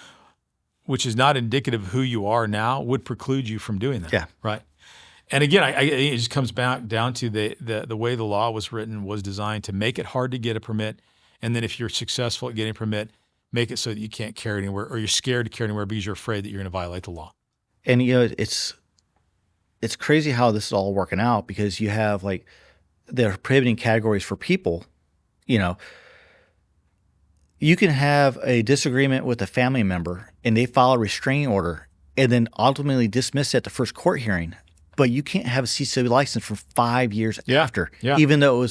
Speaker 1: which is not indicative of who you are now, would preclude you from doing that.
Speaker 2: Yeah.
Speaker 1: Right. And again, it just comes back down to the way the law was written was designed to make it hard to get a permit, and then if you're successful at getting a permit, make it so that you can't carry anywhere, or you're scared to carry anywhere because you're afraid that you're going to violate the law.
Speaker 2: And it's crazy how this is all working out, because you have they're prohibiting categories for people. You can have a disagreement with a family member and they file a restraining order and then ultimately dismiss it at the first court hearing, but you can't have a CCW license for 5 years after, even though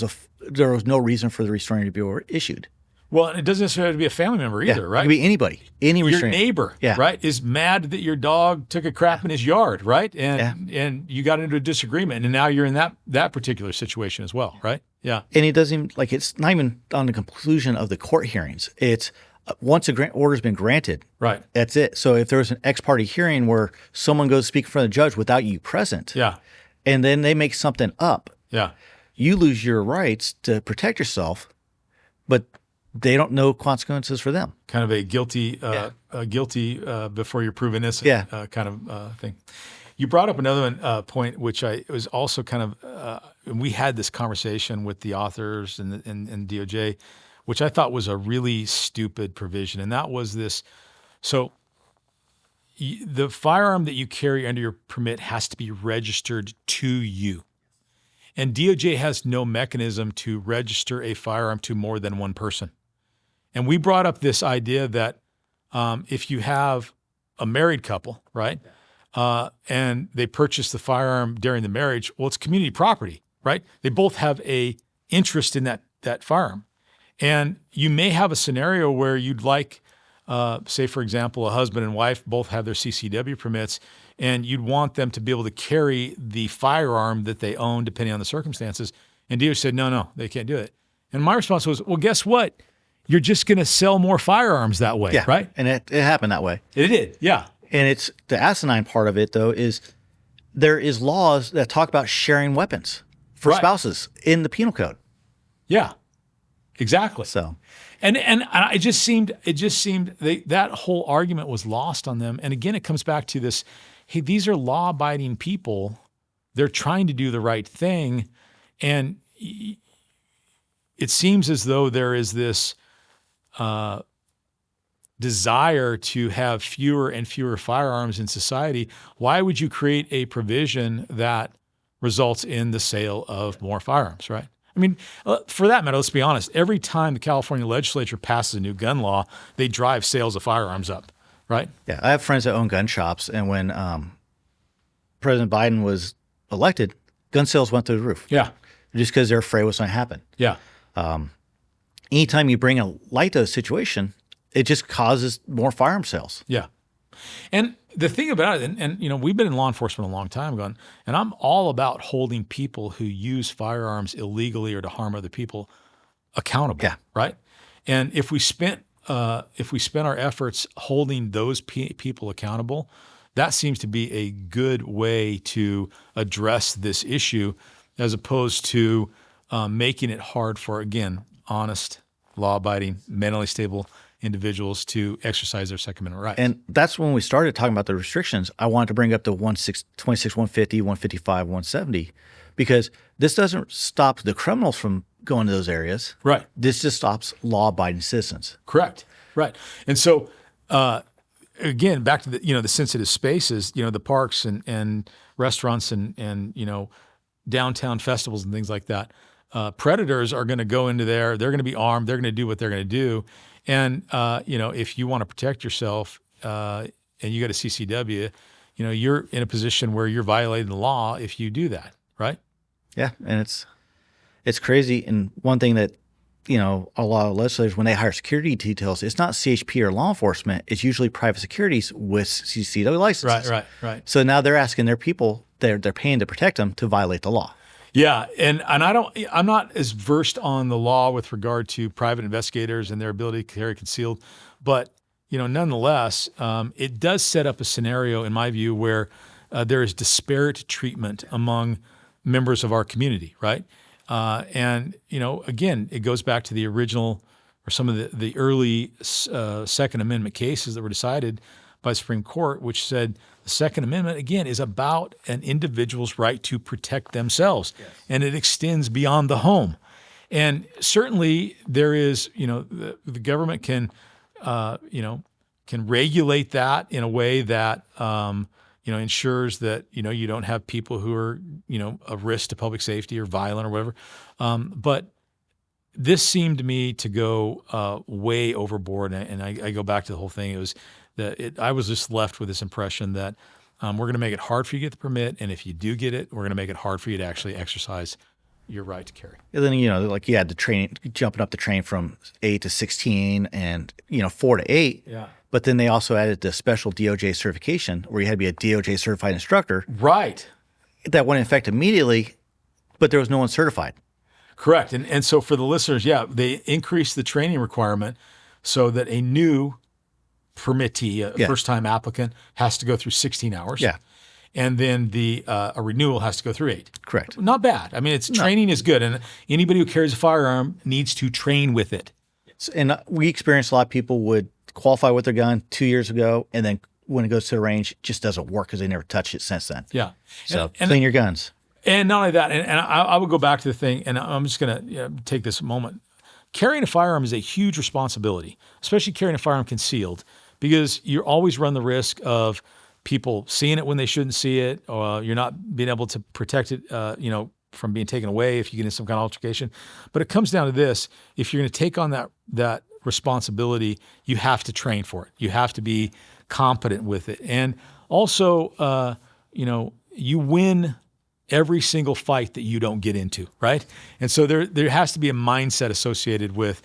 Speaker 2: there was no reason for the restraining order to be issued.
Speaker 1: Well, it doesn't necessarily have to be a family member either, right?
Speaker 2: It could be anybody, any
Speaker 1: Your
Speaker 2: restraining.
Speaker 1: neighbor, right, is mad that your dog took a crap in his yard, right? And you got into a disagreement, and now you're in that particular situation as well, right? Yeah.
Speaker 2: And it doesn't even, it's not even on the conclusion of the court hearings. It's once a order's been granted,
Speaker 1: right?
Speaker 2: That's it. So if there was an ex-parte hearing where someone goes to speak in front of the judge without you present, and then they make something up, you lose your rights to protect yourself, but they don't know consequences for them.
Speaker 1: Kind of a guilty before you're proven innocent kind of thing. You brought up another point, which I was also kind of, we had this conversation with the authors and DOJ, which I thought was a really stupid provision. And that was this. So the firearm that you carry under your permit has to be registered to you. And DOJ has no mechanism to register a firearm to more than one person. And we brought up this idea that if you have a married couple, right, and they purchase the firearm during the marriage, well, it's community property, right? They both have a interest in that firearm. And you may have a scenario where you'd like, say, for example, a husband and wife both have their CCW permits, and you'd want them to be able to carry the firearm that they own, depending on the circumstances. And DOJ said, no, they can't do it. And my response was, well, guess what? You're just going to sell more firearms that way, right?
Speaker 2: And it happened that way.
Speaker 1: It did, yeah.
Speaker 2: And it's the asinine part of it, though, is there is laws that talk about sharing weapons for
Speaker 1: Right.
Speaker 2: spouses in the penal code.
Speaker 1: Yeah, exactly.
Speaker 2: So
Speaker 1: And it just seemed that whole argument was lost on them. And again, it comes back to this: hey, these are law-abiding people. They're trying to do the right thing, and it seems as though there is this desire to have fewer and fewer firearms in society. Why would you create a provision that results in the sale of more firearms, right? I mean, for that matter, let's be honest. Every time the California legislature passes a new gun law, they drive sales of firearms up, right?
Speaker 2: yeah, I have friends that own gun shops, and when President Biden was elected, gun sales went through the roof.
Speaker 1: Yeah,
Speaker 2: Just because they're afraid what's going to happen.
Speaker 1: yeah,
Speaker 2: Anytime you bring a light to a situation, it just causes more firearm sales.
Speaker 1: yeah. And the thing about it, and we've been in law enforcement a long time ago, and I'm all about holding people who use firearms illegally or to harm other people accountable.
Speaker 2: Yeah.
Speaker 1: Right. And if we spent our efforts holding those people accountable, that seems to be a good way to address this issue, as opposed to making it hard for, again, honest, law-abiding, mentally stable individuals to exercise their Second Amendment rights.
Speaker 2: And that's when we started talking about the restrictions. I wanted to bring up the 26, 150, 155, 170, because this doesn't stop the criminals from going to those areas.
Speaker 1: Right.
Speaker 2: This just stops law-abiding citizens.
Speaker 1: Correct. Right. And so, again, back to the sensitive spaces, the parks and restaurants and downtown festivals and things like that. Predators are going to go into there. They're going to be armed. They're going to do what they're going to do. And, if you want to protect yourself and you go to CCW, you're in a position where you're violating the law if you do that, right?
Speaker 2: Yeah, and it's crazy. And one thing that, a lot of legislators, when they hire security details, it's not CHP or law enforcement. It's usually private securities with CCW licenses.
Speaker 1: Right.
Speaker 2: So now they're asking their people they're paying to protect them to violate the law.
Speaker 1: Yeah, and I'm not as versed on the law with regard to private investigators and their ability to carry concealed, but nonetheless, it does set up a scenario, in my view, where there is disparate treatment among members of our community, right? And again, it goes back to the original or some of the early Second Amendment cases that were decided by the Supreme Court, which said the Second Amendment, again, is about an individual's right to protect themselves. Yes. And it extends beyond the home. And certainly there is, the government can regulate that in a way that, ensures that, you don't have people who are, a risk to public safety or violent or whatever. But this seemed to me to go way overboard. And I go back to the whole thing. It was I was just left with this impression that we're going to make it hard for you to get the permit, and if you do get it, we're going to make it hard for you to actually exercise your right to carry.
Speaker 2: And then like you had the training, jumping up the train from 8 to 16, and 4 to 8.
Speaker 1: Yeah.
Speaker 2: But then they also added the special DOJ certification, where you had to be a DOJ certified instructor.
Speaker 1: Right.
Speaker 2: That went in effect immediately, but there was no one certified.
Speaker 1: Correct. And so for the listeners, they increased the training requirement so that a new permittee, a first-time applicant, has to go through 16 hours.
Speaker 2: Yeah.
Speaker 1: And then a renewal has to go through 8.
Speaker 2: Correct.
Speaker 1: Not bad. I mean, training is good, and anybody who carries a firearm needs to train with it.
Speaker 2: And we experienced a lot of people would qualify with their gun 2 years ago, and then when it goes to the range, it just doesn't work because they never touched it since then.
Speaker 1: Yeah.
Speaker 2: So clean your guns.
Speaker 1: And not only that, and I would go back to the thing, and I'm just going to take this moment. Carrying a firearm is a huge responsibility, especially carrying a firearm concealed, because you always run the risk of people seeing it when they shouldn't see it, or you're not being able to protect it, from being taken away if you get in some kind of altercation. But it comes down to this: if you're going to take on that responsibility, you have to train for it. You have to be competent with it, and also, you win every single fight that you don't get into, right? And so there has to be a mindset associated with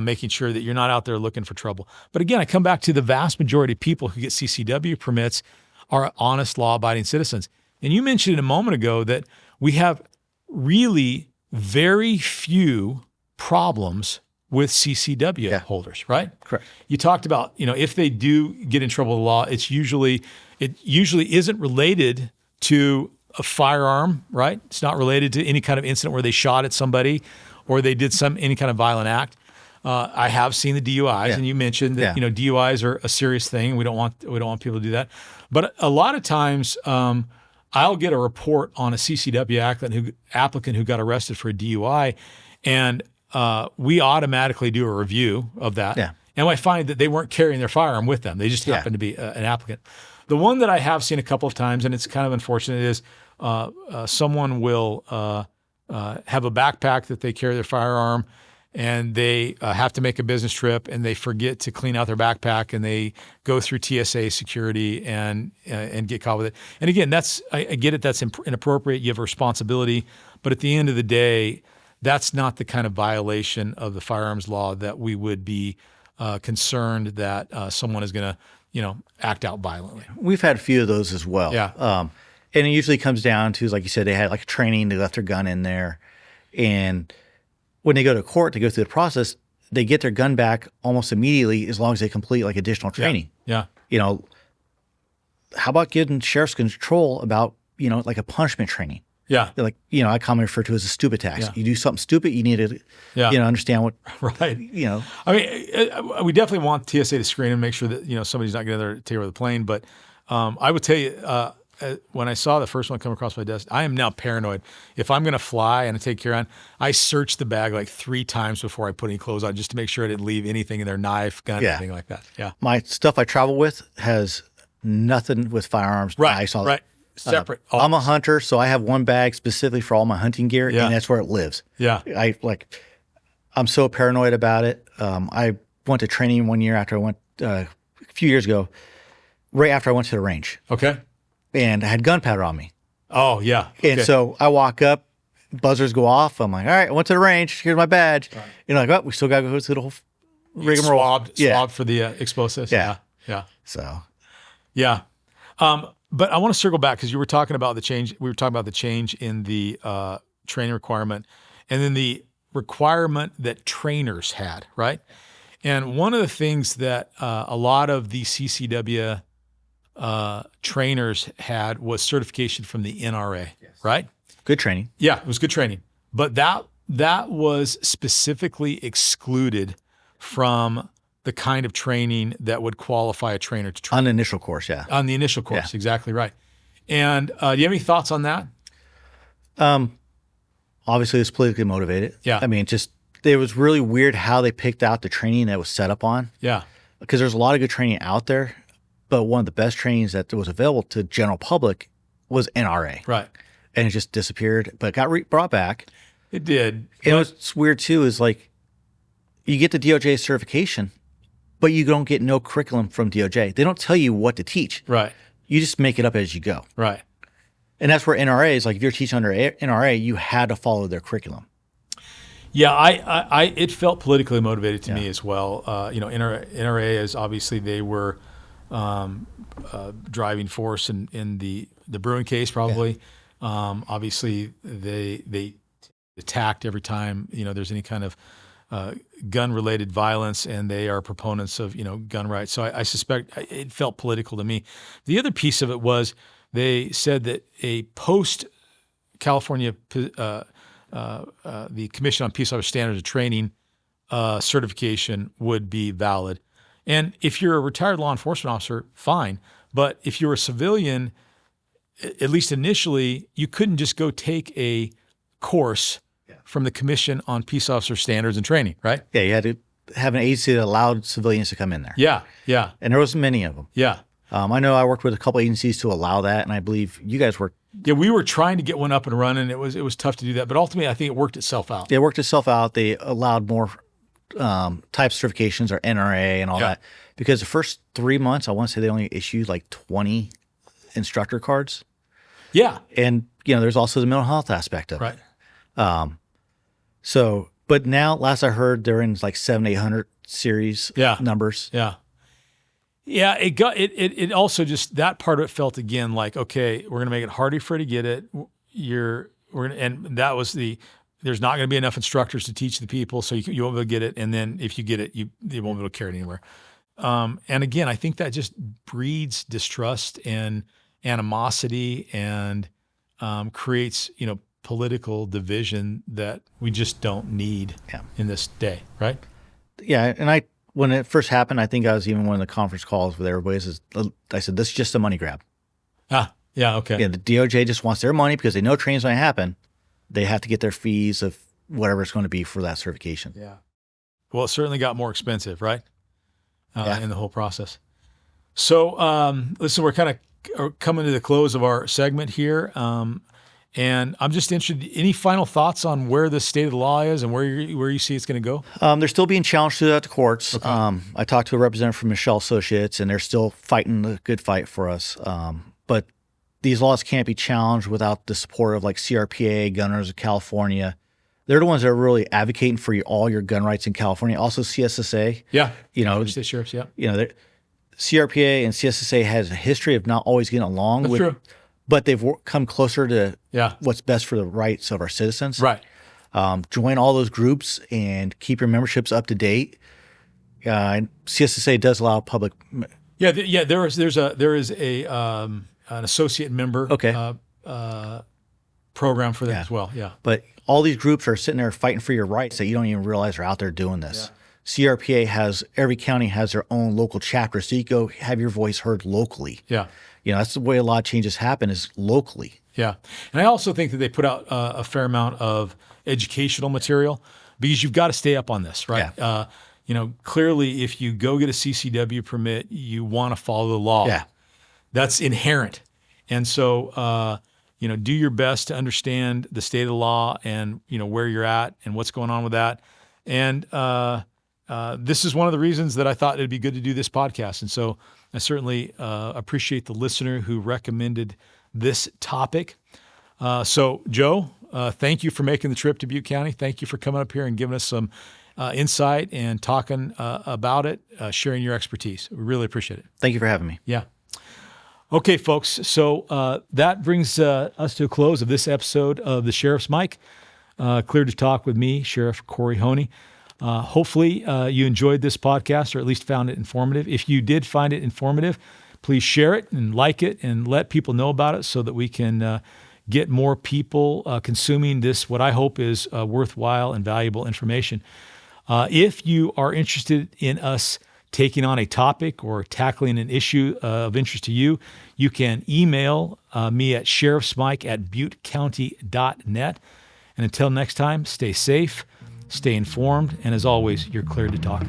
Speaker 1: making sure that you're not out there looking for trouble. But again, I come back to the vast majority of people who get CCW permits are honest, law-abiding citizens. And you mentioned a moment ago that we have really very few problems with CCW holders, right?
Speaker 2: Correct.
Speaker 1: You talked about, if they do get in trouble with the law, it usually isn't related to a firearm, right? It's not related to any kind of incident where they shot at somebody or they did any kind of violent act. I have seen the DUIs, and you mentioned that DUIs are a serious thing. We don't want people to do that. But a lot of times, I'll get a report on a CCW applicant who got arrested for a DUI, and we automatically do a review of that.
Speaker 2: Yeah.
Speaker 1: And I find that they weren't carrying their firearm with them. They just happened to be an applicant. The one that I have seen a couple of times, and it's kind of unfortunate, is someone will have a backpack that they carry their firearm, and they have to make a business trip, and they forget to clean out their backpack, and they go through TSA security and get caught with it. And again, I get it. That's inappropriate. You have a responsibility, but at the end of the day, that's not the kind of violation of the firearms law that we would be concerned that someone is going to, act out violently.
Speaker 2: We've had a few of those as well.
Speaker 1: Yeah.
Speaker 2: And it usually comes down to, like you said, they had like training, they left their gun in there. And when they go to court to go through the process, they get their gun back almost immediately as long as they complete like additional training.
Speaker 1: Yeah.
Speaker 2: How about getting sheriff's control about, like a punishment training?
Speaker 1: Yeah.
Speaker 2: Like, I commonly refer to as a stupid tax.
Speaker 1: Yeah.
Speaker 2: You do something stupid, you need to, understand what,
Speaker 1: right.
Speaker 2: I
Speaker 1: mean, we definitely want TSA to screen and make sure that, somebody's not going to take over the plane. But I would tell you, when I saw the first one come across my desk, I am now paranoid. If I'm going to fly and I take care on, I search the bag like 3 times before I put any clothes on just to make sure I didn't leave anything in there, knife, gun, anything like that. Yeah.
Speaker 2: My stuff I travel with has nothing with firearms.
Speaker 1: Right. Right. Separate.
Speaker 2: I'm a hunter, so I have one bag specifically for all my hunting gear, and that's where it lives.
Speaker 1: Yeah.
Speaker 2: I'm so paranoid about it. I went to training one year after I went, a few years ago, right after I went to the range.
Speaker 1: Okay.
Speaker 2: And I had gunpowder on me.
Speaker 1: Oh, yeah. Okay.
Speaker 2: And so I walk up, buzzers go off. I'm like, all right, I went to the range. Here's my badge. Right. We still got to go through the whole rigmarole.
Speaker 1: Swabbed for the explosives.
Speaker 2: Yeah.
Speaker 1: So. Yeah. But I want to circle back because you were talking about the change. We were talking about the change in the training requirement and then the requirement that trainers had, right? And one of the things that a lot of the CCW trainers had was certification from the NRA, right?
Speaker 2: Good training.
Speaker 1: Yeah, it was good training. But that was specifically excluded from the kind of training that would qualify a trainer to train.
Speaker 2: On the initial course, yeah.
Speaker 1: On the initial course, exactly right. And do you have any thoughts on that?
Speaker 2: Obviously, it's politically motivated.
Speaker 1: Yeah.
Speaker 2: I mean, it was really weird how they picked out the training that was set up on.
Speaker 1: Yeah.
Speaker 2: Because there's a lot of good training out there, but one of the best trainings that was available to general public was NRA.
Speaker 1: Right.
Speaker 2: And it just disappeared, but it got brought back.
Speaker 1: It did.
Speaker 2: And what's weird too is like you get the DOJ certification, but you don't get no curriculum from DOJ. They don't tell you what to teach.
Speaker 1: Right.
Speaker 2: You just make it up as you go.
Speaker 1: Right.
Speaker 2: And that's where NRA is like, if you're teaching under NRA, you had to follow their curriculum.
Speaker 1: Yeah, it felt politically motivated to me as well. NRA is obviously they were driving force in the Bruen case probably. Yeah. Obviously they attacked every time there's any kind of gun-related violence, and they are proponents of gun rights. So I suspect it felt political to me. The other piece of it was they said that a post-California the Commission on Peace Officer Standards of Training certification would be valid. And if you're a retired law enforcement officer, fine. But if you're a civilian, at least initially, you couldn't just go take a course from the Commission on Peace Officer Standards and Training, right?
Speaker 2: Yeah, you had to have an agency that allowed civilians to come in there.
Speaker 1: Yeah.
Speaker 2: And there wasn't many of them.
Speaker 1: Yeah.
Speaker 2: I know I worked with a couple agencies to allow that, and I believe you guys worked.
Speaker 1: Yeah, we were trying to get one up and running. It was tough to do that, but ultimately, I think it worked itself out.
Speaker 2: It worked itself out. They allowed more type certifications or NRA and all that, because the first 3 months, I want to say they only issued like 20 instructor cards.
Speaker 1: Yeah,
Speaker 2: and there's also the mental health aspect of it.
Speaker 1: Right.
Speaker 2: So, but now, last I heard, they're in like 700-800 series numbers.
Speaker 1: Yeah. Yeah, it also just that part of it felt again like, okay, we're gonna make it harder for you to get it. And that was there's not gonna be enough instructors to teach the people, so you won't be able to get it. And then if you get it, you won't be able to carry it anywhere. And again, I think that just breeds distrust and animosity and creates, political division that we just don't need in this day, right?
Speaker 2: Yeah, and when it first happened, I think I was even one of the conference calls with everybody. I said, this is just a money grab.
Speaker 1: Yeah, okay.
Speaker 2: Yeah, the DOJ just wants their money because they know training's going to happen. They have to get their fees of whatever it's going to be for that certification.
Speaker 1: Yeah. Well, it certainly got more expensive, right? In the whole process. So, listen, we're kind of coming to the close of our segment here. And I'm just interested, any final thoughts on where the state of the law is and where you see it's going to go?
Speaker 2: They're still being challenged throughout the courts.
Speaker 1: Okay.
Speaker 2: I talked to a representative from Michelle Associates, and they're still fighting the good fight for us. But these laws can't be challenged without the support of like CRPA, Gun Owners of California. They're the ones that are really advocating for all your gun rights in California. Also CSSA.
Speaker 1: Yeah. State sheriffs, yeah.
Speaker 2: CRPA and CSSA has a history of not always getting along.
Speaker 1: That's true.
Speaker 2: But they've come closer to what's best for the rights of our citizens.
Speaker 1: Right.
Speaker 2: Join all those groups and keep your memberships up to date. And CSSA does allow public.
Speaker 1: Yeah. There is an associate member. Program for that as well. Yeah.
Speaker 2: But all these groups are sitting there fighting for your rights that you don't even realize are out there doing this. Yeah. CRPA every county has their own local chapter, so you go have your voice heard locally.
Speaker 1: Yeah.
Speaker 2: That's the way a lot of changes happen is locally.
Speaker 1: Yeah. And I also think that they put out a fair amount of educational material because you've got to stay up on this, right?
Speaker 2: Yeah.
Speaker 1: Clearly if you go get a CCW permit, you want to follow the law.
Speaker 2: Yeah.
Speaker 1: That's inherent. And so, do your best to understand the state of the law and, where you're at and what's going on with that. And this is one of the reasons that I thought it'd be good to do this podcast. And so I certainly appreciate the listener who recommended this topic. So Joe, thank you for making the trip to Butte County. Thank you for coming up here and giving us some insight and talking about it, sharing your expertise. We really appreciate it.
Speaker 2: Thank you for having me.
Speaker 1: Yeah. Okay, folks. So that brings us to a close of this episode of the Sheriff's Mic. Clear to Talk with me, Sheriff Corey Honea. Hopefully you enjoyed this podcast or at least found it informative. If you did find it informative, please share it and like it and let people know about it so that we can get more people consuming this, what I hope is worthwhile and valuable information. If you are interested in us taking on a topic or tackling an issue of interest to you, you can email me at sheriffsmike@buttecounty.net. And until next time, stay safe, stay informed, and as always, you're cleared to talk.